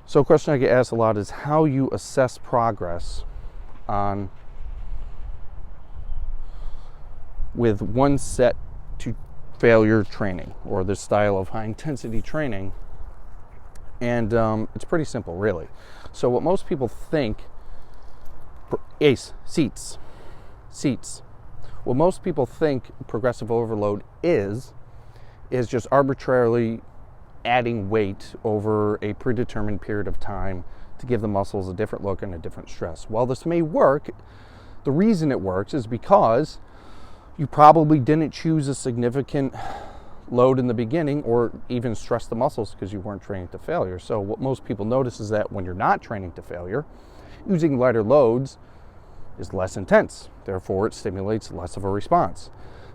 So a question I get asked a lot is how you assess progress on with one set to failure training or this style of high intensity training. And it's pretty simple, really. So what most people think, seats. What most people think progressive overload is just arbitrarily adding weight over a predetermined period of time to give the muscles a different look and a different stress. While this may work, the reason it works is because you probably didn't choose a significant load in the beginning or even stress the muscles because you weren't training to failure. So what most people notice is that when you're not training to failure, using lighter loads is less intense. Therefore, it stimulates less of a response.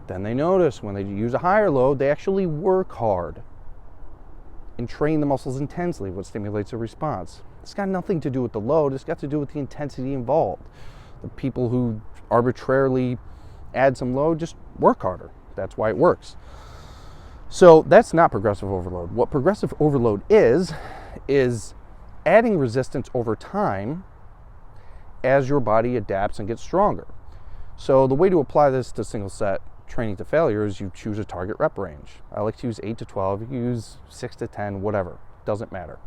Then they notice when they use a higher load, they actually work hard and train the muscles intensely, what stimulates a response. It's got nothing to do with the load. It's got to do with the intensity involved. The people who arbitrarily add some load just work harder. That's why it works. So that's not progressive overload. What progressive overload is adding resistance over time as your body adapts and gets stronger. So the way to apply this to single set training to failure is you choose a target rep range. I like to use 8 to 12, you can use 6 to 10, whatever, doesn't matter.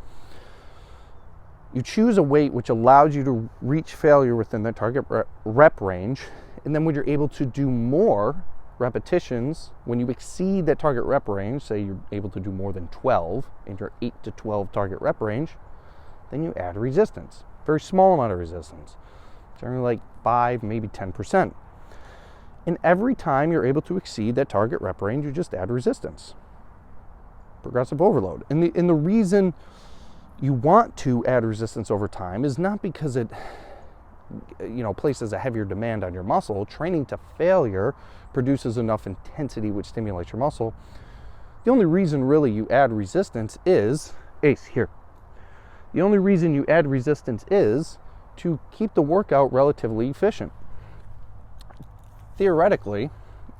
You choose a weight which allows you to reach failure within the target rep range, and then when you're able to do more repetitions, when you exceed that target rep range, say you're able to do more than 12 in your 8 to 12 target rep range, then you add resistance. Very small amount of resistance, generally like 5, maybe 10%. And every time you're able to exceed that target rep range, you just add resistance. Progressive overload. And the reason you want to add resistance over time is not because it places a heavier demand on your muscle. Training to failure produces enough intensity which stimulates your muscle. The only reason really you add resistance is, the only reason you add resistance is to keep the workout relatively efficient. Theoretically,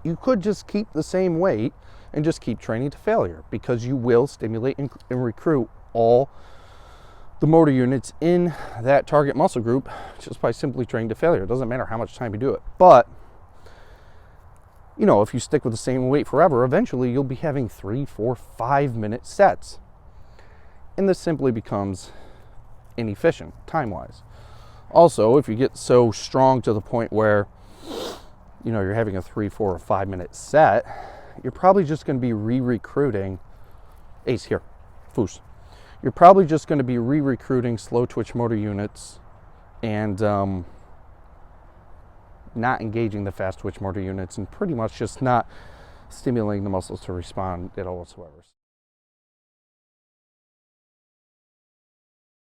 you could just keep the same weight and just keep training to failure because you will stimulate and recruit all the motor units in that target muscle group just by simply training to failure. It doesn't matter how much time you do it. But, if you stick with the same weight forever, eventually you'll be having 3, 4, 5-minute sets. And this simply becomes inefficient time-wise. Also, if you get so strong to the point where you're having a 3, 4, or 5-minute set, you're probably just going to be re-recruiting You're probably just going to be re-recruiting slow twitch motor units and not engaging the fast twitch motor units and pretty much just not stimulating the muscles to respond at all whatsoever.